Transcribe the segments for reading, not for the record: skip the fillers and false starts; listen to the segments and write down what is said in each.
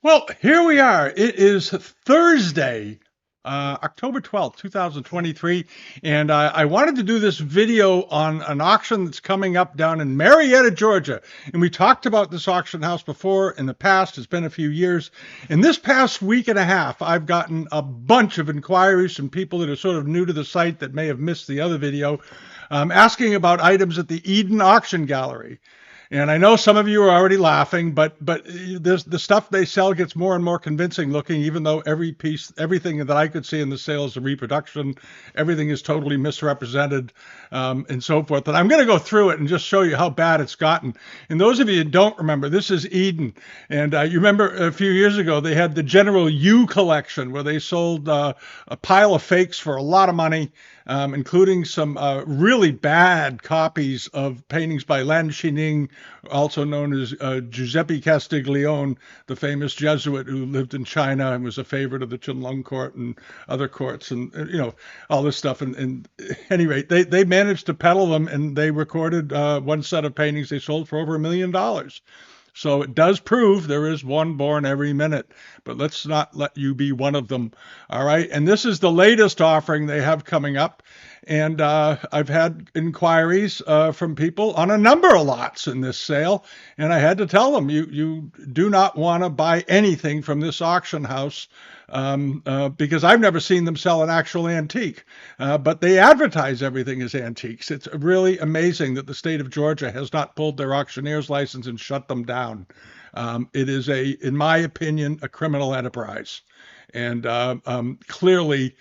Well, here we are. It is Thursday, October 12th, 2023. And I wanted to do this video on an auction that's coming up down in Marietta, Georgia. And we talked about this auction house before in the past. It's been a few years. In this past week and a half, I've gotten a bunch of inquiries from people that are sort of new to the site that may have missed the other video, asking about items at the Eden Auction Gallery. And I know some of you are already laughing, but the stuff they sell gets more and more convincing looking, even though everything that I could see in the sale is a reproduction. Everything is totally misrepresented, and so forth. And I'm going to go through it and just show you how bad it's gotten. And those of you who don't remember, this is Eden. And you remember a few years ago, they had the General U collection where they sold a pile of fakes for a lot of money. Including some really bad copies of paintings by Lan Xining, also known as Giuseppe Castiglione, the famous Jesuit who lived in China and was a favorite of the Qianlong court and other courts, and all this stuff. And at any rate, they managed to peddle them, and they recorded one set of paintings they sold for over $1 million. So it does prove there is one born every minute, but let's not let you be one of them. All right. And this is the latest offering they have coming up. And I've had inquiries from people on a number of lots in this sale. And I had to tell them, you do not want to buy anything from this auction house because I've never seen them sell an actual antique. But they advertise everything as antiques. It's really amazing that the state of Georgia has not pulled their auctioneer's license and shut them down. It is in my opinion, a criminal enterprise. And clearly,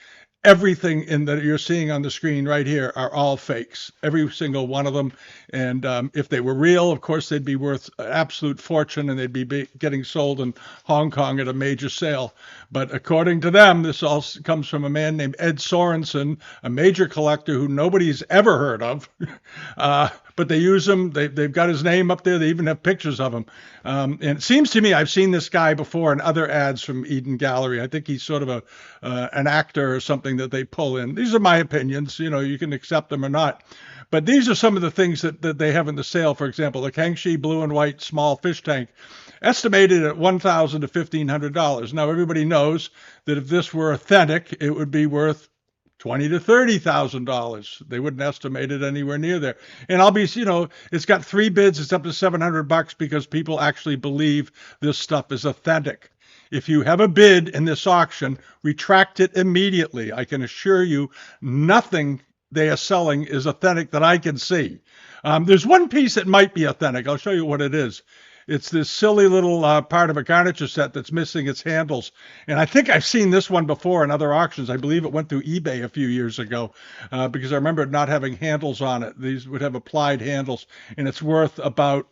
everything that you're seeing on the screen right here are all fakes, every single one of them. And if they were real, of course, they'd be worth an absolute fortune, and they'd be getting sold in Hong Kong at a major sale. But according to them, this all comes from a man named Ed Sorensen, a major collector who nobody's ever heard of. But they use him. They've got his name up there. They even have pictures of him. And it seems to me I've seen this guy before in other ads from Eden Gallery. I think he's sort of an actor or something that they pull in. These are my opinions. You can accept them or not. But these are some of the things that they have in the sale. For example, the Kangxi blue and white small fish tank, estimated at $1,000 to $1,500. Now, everybody knows that if this were authentic, it would be worth $20,000 to $30,000. They wouldn't estimate it anywhere near there. And it's got 3 bids. It's up to $700 because people actually believe this stuff is authentic. If you have a bid in this auction, retract it immediately. I can assure you nothing they are selling is authentic that I can see. There's one piece that might be authentic. I'll show you what it is. It's this silly little part of a garniture set that's missing its handles. And I think I've seen this one before in other auctions. I believe it went through eBay a few years ago because I remember it not having handles on it. These would have applied handles, and it's worth about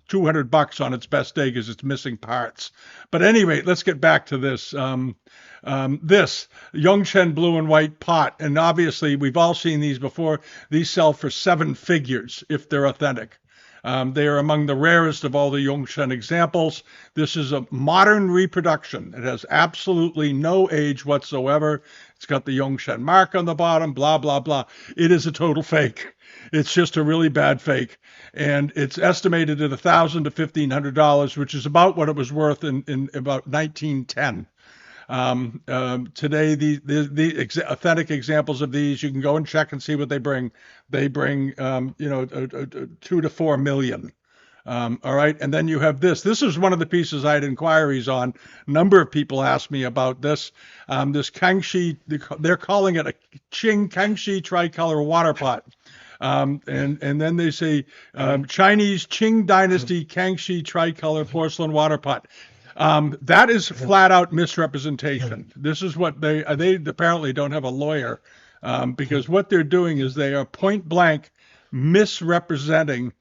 $200 on its best day because it's missing parts. But anyway, let's get back to this. This Yongchen blue and white pot, and obviously we've all seen these before. These sell for 7 figures if they're authentic. They are among the rarest of all the Yongchen examples. This is a modern reproduction. It has absolutely no age whatsoever. It's got the Yongchen mark on the bottom, blah, blah, blah. It is a total fake. It's just a really bad fake. And it's estimated at $1,000 to $1,500, which is about what it was worth in about 1910. Today, the authentic examples of these, you can go and check and see what they bring. They bring, 2 to 4 million. All right. And then you have this. This is one of the pieces I had inquiries on. A number of people asked me about this. This Kangxi, they're calling it a Kangxi tricolor water pot. And then they say Chinese Qing Dynasty Kangxi tricolor porcelain water pot. That is flat out misrepresentation. This is what they apparently don't have a lawyer because what they're doing is they are point blank misrepresenting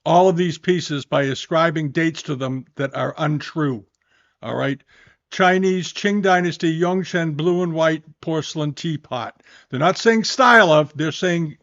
all of these pieces by ascribing dates to them that are untrue. All right. Chinese Qing Dynasty Yongchen blue and white porcelain teapot. They're not saying style of, they're saying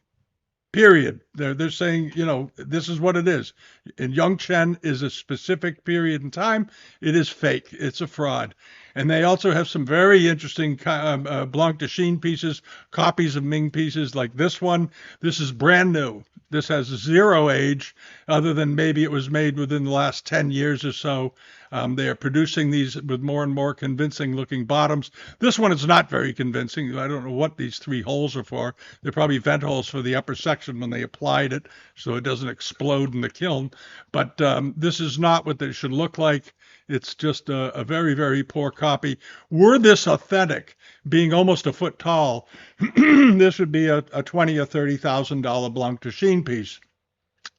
period. They're saying, this is what it is. And Yongchen is a specific period in time. It is fake. It's a fraud. And they also have some very interesting Blanc de Chine pieces, copies of Ming pieces like this one. This is brand new. This has zero age, other than maybe it was made within the last 10 years or so. They are producing these with more and more convincing looking bottoms. This one is not very convincing. I don't know what these three holes are for. They're probably vent holes for the upper section when they applied it so it doesn't explode in the kiln. But this is not what they should look like. It's just a very, very poor copy. Were this authentic, being almost a foot tall, this would be a $20,000 or $30,000 Blanc de Chine piece.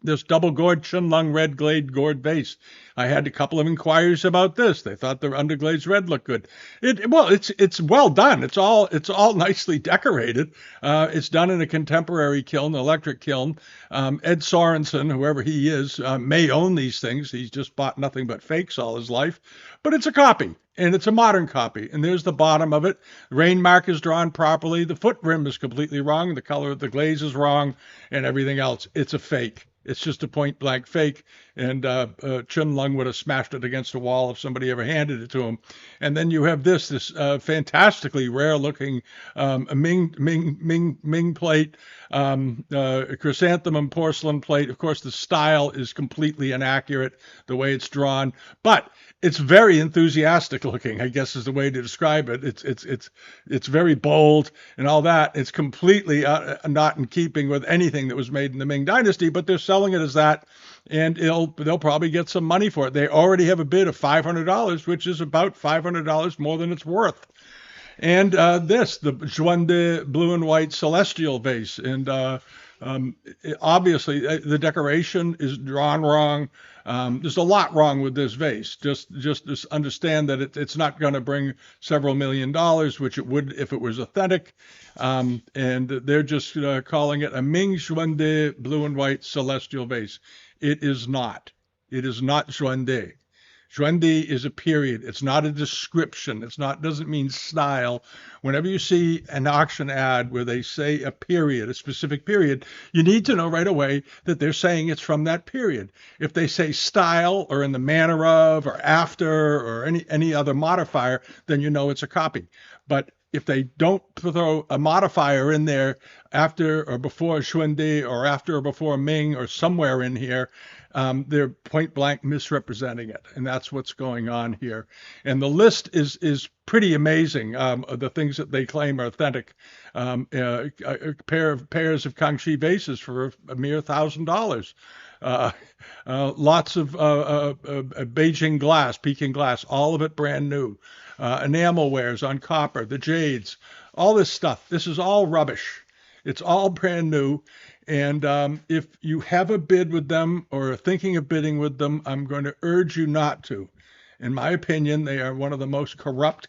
This double gourd Chunlung red glazed gourd vase. I had a couple of inquiries about this. They thought the underglazed red looked good. It's well done. It's all nicely decorated. It's done in a contemporary kiln, electric kiln. Ed Sorensen, whoever he is, may own these things. He's just bought nothing but fakes all his life. But it's a copy, and it's a modern copy. And there's the bottom of it. The rain mark is drawn properly. The foot rim is completely wrong. The color of the glaze is wrong, and everything else. It's a fake. It's just a point blank fake, and Chun Lung would have smashed it against a wall if somebody ever handed it to him. And then you have this fantastically rare looking Ming plate, chrysanthemum porcelain plate. Of course, the style is completely inaccurate, the way it's drawn, but it's very enthusiastic looking, I guess is the way to describe it. It's very bold and all that. It's completely not in keeping with anything that was made in the Ming Dynasty, but they're selling it as that, and they'll probably get some money for it. They already have a bid of $500, which is about $500 more than it's worth. And the Juande blue and white celestial vase, and obviously the decoration is drawn wrong. There's a lot wrong with this vase. Just understand that it's not going to bring several $1,000,000, which it would if it was authentic. And they're just calling it a Ming Juande blue and white celestial vase. It is not. It is not Juande. Juande is a period. It's not a description. Doesn't mean style. Whenever you see an auction ad where they say a period, a specific period, you need to know right away that they're saying it's from that period. If they say style or in the manner of or after or any other modifier, then you know it's a copy. But if they don't throw a modifier in there after or before Xuande or after or before Ming or somewhere in here, they're point blank misrepresenting it. And that's what's going on here. And the list is pretty amazing. The things that they claim are authentic. A pairs of Kangxi vases for a mere $1,000. Lots of Beijing glass, Peking glass, all of it brand new. Enamel wares on copper, the jades, all this stuff. This is all rubbish. It's all brand new. And if you have a bid with them or are thinking of bidding with them, I'm going to urge you not to. In my opinion, they are one of the most corrupt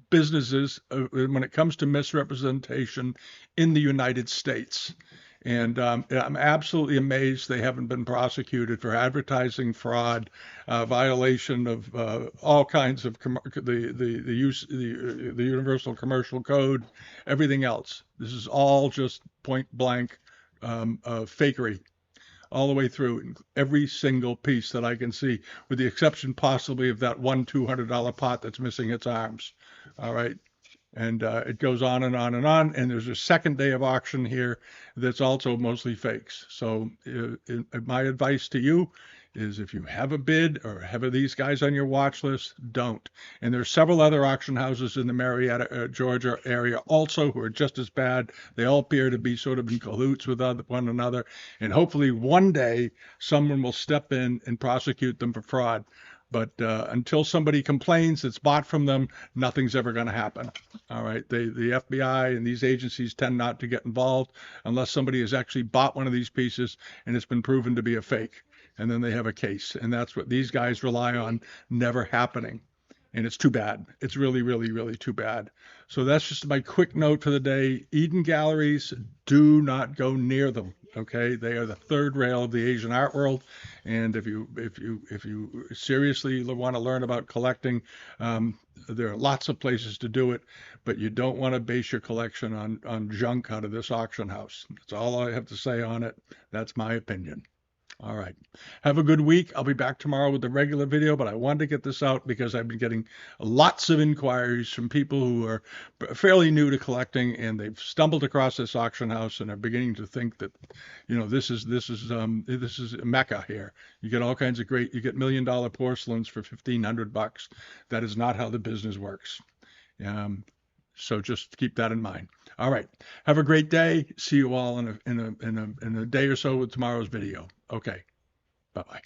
businesses when it comes to misrepresentation in the United States. And I'm absolutely amazed they haven't been prosecuted for advertising fraud, violation of all kinds of the Universal Commercial Code, everything else. This is all just point blank fakery all the way through, every single piece that I can see, with the exception possibly of that one $200 pot that's missing its arms. All right. And it goes on and on and on. And there's a second day of auction here that's also mostly fakes. So my advice to you is, if you have a bid or have these guys on your watch list, don't. And there's several other auction houses in the Marietta, Georgia area also who are just as bad. They all appear to be sort of in cahoots with one another. And hopefully one day someone will step in and prosecute them for fraud. But until somebody complains it's bought from them, nothing's ever going to happen. All right. The FBI and these agencies tend not to get involved unless somebody has actually bought one of these pieces and it's been proven to be a fake. And then they have a case. And that's what these guys rely on never happening. And it's too bad. It's really, really, really too bad. So that's just my quick note for the day. Eden galleries, do not go near them. Okay, they are the third rail of the Asian art world, and if you seriously want to learn about collecting, there are lots of places to do it, but you don't want to base your collection on junk out of this auction house. That's all I have to say on it. That's my opinion. All right. Have a good week. I'll be back tomorrow with the regular video, but I wanted to get this out because I've been getting lots of inquiries from people who are fairly new to collecting, and they've stumbled across this auction house and are beginning to think that, this is Mecca here. You get all kinds of great, you get $1 million porcelains for $1,500. That is not how the business works. Um, so just keep that in mind. All right. Have a great day. See you all in a day or so with tomorrow's video. Okay. Bye bye.